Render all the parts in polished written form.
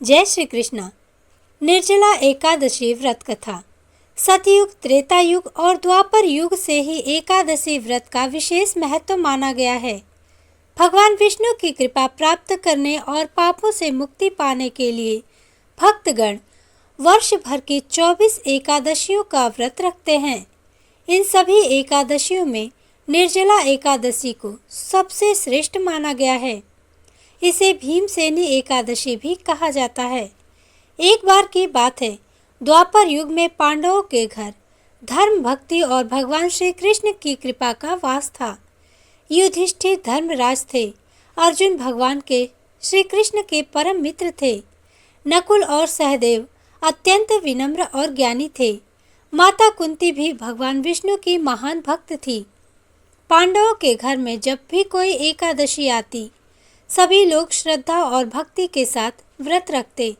जय श्री कृष्ण। निर्जला एकादशी व्रत कथा। सतयुग, त्रेता युग और द्वापर युग से ही एकादशी व्रत का विशेष महत्व माना गया है। भगवान विष्णु की कृपा प्राप्त करने और पापों से मुक्ति पाने के लिए भक्तगण वर्ष भर की 24 एकादशियों का व्रत रखते हैं। इन सभी एकादशियों में निर्जला एकादशी को सबसे श्रेष्ठ माना गया है। इसे भीमसेनी एकादशी भी कहा जाता है। एक बार की बात है, द्वापर युग में पांडवों के घर धर्म, भक्ति और भगवान श्री कृष्ण की कृपा का वास था। युधिष्ठिर धर्मराज थे। अर्जुन भगवान के श्री कृष्ण के परम मित्र थे। नकुल और सहदेव अत्यंत विनम्र और ज्ञानी थे। माता कुंती भी भगवान विष्णु की महान भक्त थी। पांडवों के घर में जब भी कोई एकादशी आती, सभी लोग श्रद्धा और भक्ति के साथ व्रत रखते।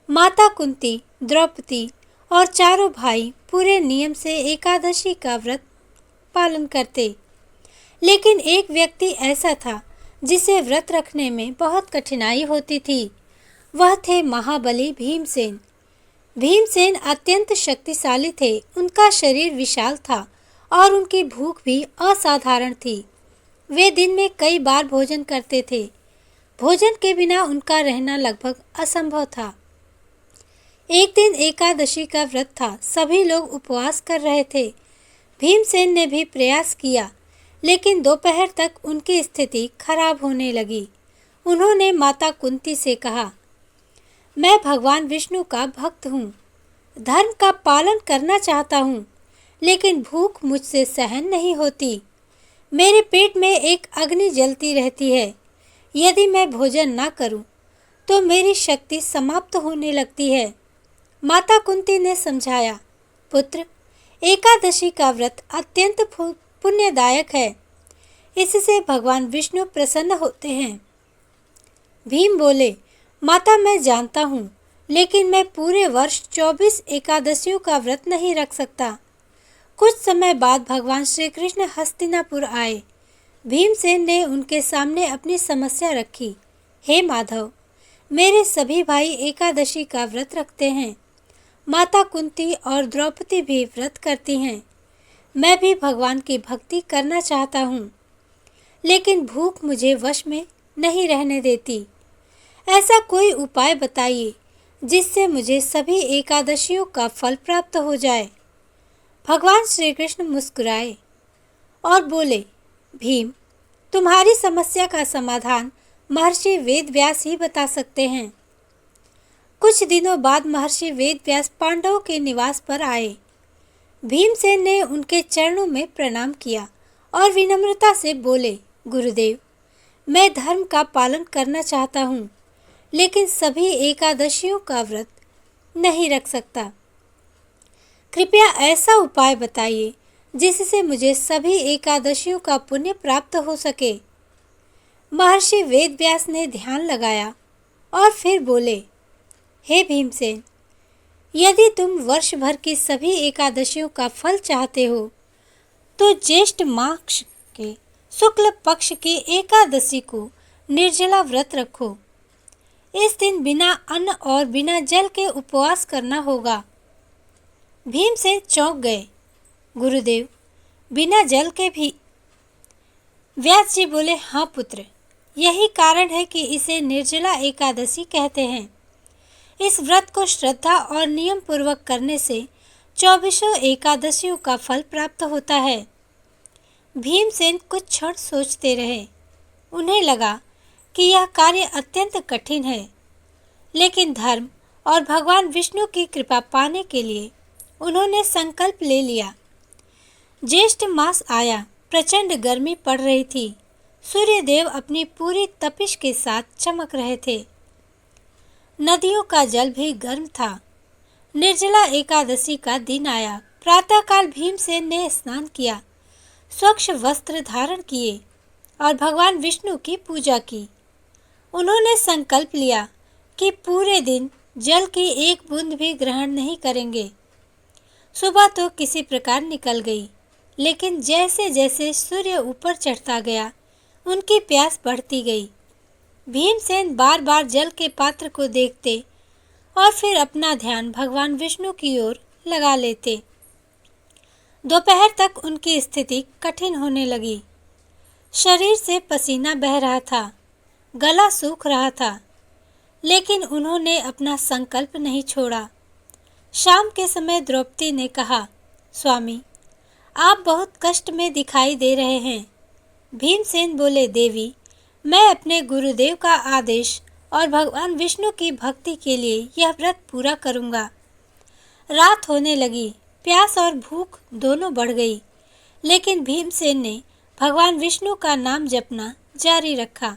माता कुंती, द्रौपदी और चारों भाई पूरे नियम से एकादशी का व्रत पालन करते। लेकिन एक व्यक्ति ऐसा था जिसे व्रत रखने में बहुत कठिनाई होती थी। वह थे महाबली भीमसेन। भीमसेन अत्यंत शक्तिशाली थे। उनका शरीर विशाल था और उनकी भूख भी असाधारण थी। वे दिन में कई बार भोजन करते थे। भोजन के बिना उनका रहना लगभग असंभव था। एक दिन एकादशी का व्रत था। सभी लोग उपवास कर रहे थे। भीमसेन ने भी प्रयास किया, लेकिन दोपहर तक उनकी स्थिति खराब होने लगी। उन्होंने माता कुंती से कहा, मैं भगवान विष्णु का भक्त हूँ, धर्म का पालन करना चाहता हूँ, लेकिन भूख मुझसे सहन नहीं होती। मेरे पेट में एक अग्नि जलती रहती है। यदि मैं भोजन ना करूं, तो मेरी शक्ति समाप्त होने लगती है। माता कुंती ने समझाया, पुत्र, एकादशी का व्रत अत्यंत पुण्यदायक है। इससे भगवान विष्णु प्रसन्न होते हैं। भीम बोले, माता, मैं जानता हूँ, लेकिन मैं पूरे वर्ष 24 एकादशियों का व्रत नहीं रख सकता। कुछ समय बाद भगवान श्री कृष्ण हस्तिनापुर आए। भीमसेन ने उनके सामने अपनी समस्या रखी। हे माधव, मेरे सभी भाई एकादशी का व्रत रखते हैं। माता कुंती और द्रौपदी भी व्रत करती हैं। मैं भी भगवान की भक्ति करना चाहता हूँ, लेकिन भूख मुझे वश में नहीं रहने देती। ऐसा कोई उपाय बताइए जिससे मुझे सभी एकादशियों का फल प्राप्त हो जाए। भगवान श्री कृष्ण मुस्कुराए और बोले, भीम, तुम्हारी समस्या का समाधान महर्षि वेदव्यास ही बता सकते हैं। कुछ दिनों बाद महर्षि वेदव्यास पांडवों के निवास पर आए। भीमसेन ने उनके चरणों में प्रणाम किया और विनम्रता से बोले, गुरुदेव, मैं धर्म का पालन करना चाहता हूँ, लेकिन सभी एकादशियों का व्रत नहीं रख सकता। कृपया ऐसा उपाय बताइए जिससे मुझे सभी एकादशियों का पुण्य प्राप्त हो सके। महर्षि वेदव्यास ने ध्यान लगाया और फिर बोले, हे भीमसेन, यदि तुम वर्ष भर की सभी एकादशियों का फल चाहते हो, तो ज्येष्ठ मास के शुक्ल पक्ष की एकादशी को निर्जला व्रत रखो। इस दिन बिना अन्न और बिना जल के उपवास करना होगा। भीमसेन चौंक गए। गुरुदेव, बिना जल के भी? व्यास जी बोले, हाँ पुत्र, यही कारण है कि इसे निर्जला एकादशी कहते हैं। इस व्रत को श्रद्धा और नियम पूर्वक करने से 24 एकादशियों का फल प्राप्त होता है। भीमसेन कुछ क्षण सोचते रहे। उन्हें लगा कि यह कार्य अत्यंत कठिन है, लेकिन धर्म और भगवान विष्णु की कृपा पाने के लिए उन्होंने संकल्प ले लिया। ज्येष्ठ मास आया। प्रचंड गर्मी पड़ रही थी। सूर्य देव अपनी पूरी तपिश के साथ चमक रहे थे। नदियों का जल भी गर्म था। निर्जला एकादशी का दिन आया। प्रातःकाल भीमसेन ने स्नान किया, स्वच्छ वस्त्र धारण किए और भगवान विष्णु की पूजा की। उन्होंने संकल्प लिया कि पूरे दिन जल की एक बूंद भी ग्रहण नहीं करेंगे। सुबह तो किसी प्रकार निकल गई, लेकिन जैसे जैसे सूर्य ऊपर चढ़ता गया, उनकी प्यास बढ़ती गई। भीमसेन बार बार जल के पात्र को देखते और फिर अपना ध्यान भगवान विष्णु की ओर लगा लेते। दोपहर तक उनकी स्थिति कठिन होने लगी। शरीर से पसीना बह रहा था, गला सूख रहा था, लेकिन उन्होंने अपना संकल्प नहीं छोड़ा। शाम के समय द्रौपदी ने कहा, स्वामी, आप बहुत कष्ट में दिखाई दे रहे हैं। भीमसेन बोले, देवी, मैं अपने गुरुदेव का आदेश और भगवान विष्णु की भक्ति के लिए यह व्रत पूरा करूंगा। रात होने लगी, प्यास और भूख दोनों बढ़ गई, लेकिन भीमसेन ने भगवान विष्णु का नाम जपना जारी रखा।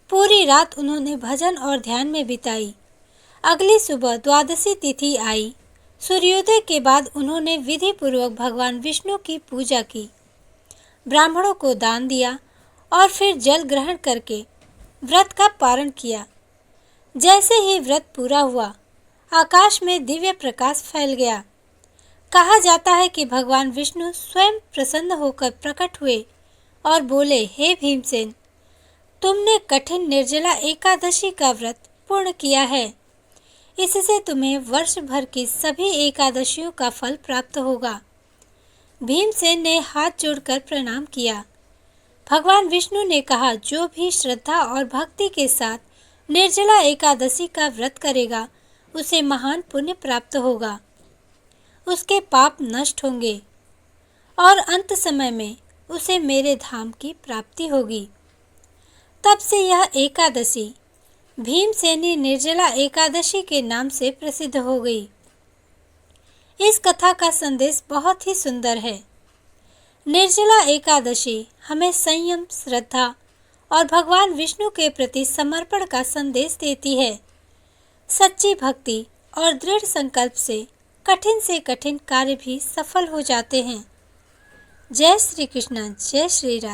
पूरी रात उन्होंने भजन और ध्यान में बिताई। अगली सुबह द्वादशी तिथि आई। सूर्योदय के बाद उन्होंने विधि पूर्वक भगवान विष्णु की पूजा की, ब्राह्मणों को दान दिया और फिर जल ग्रहण करके व्रत का पारण किया। जैसे ही व्रत पूरा हुआ, आकाश में दिव्य प्रकाश फैल गया। कहा जाता है कि भगवान विष्णु स्वयं प्रसन्न होकर प्रकट हुए और बोले, हे भीमसेन, तुमने कठिन निर्जला एकादशी का व्रत पूर्ण किया है। इससे तुम्हें वर्ष भर की सभी एकादशियों का फल प्राप्त होगा। भीमसेन ने हाथ जोड़कर प्रणाम किया। भगवान विष्णु ने कहा, जो भी श्रद्धा और भक्ति के साथ निर्जला एकादशी का व्रत करेगा, उसे महान पुण्य प्राप्त होगा। उसके पाप नष्ट होंगे और अंत समय में उसे मेरे धाम की प्राप्ति होगी। तब से यह एकादशी भीमसेनी निर्जला एकादशी के नाम से प्रसिद्ध हो गई। इस कथा का संदेश बहुत ही सुंदर है। निर्जला एकादशी हमें संयम, श्रद्धा और भगवान विष्णु के प्रति समर्पण का संदेश देती है। सच्ची भक्ति और दृढ़ संकल्प से कठिन कार्य भी सफल हो जाते हैं। जय श्री कृष्ण, जय श्री राम।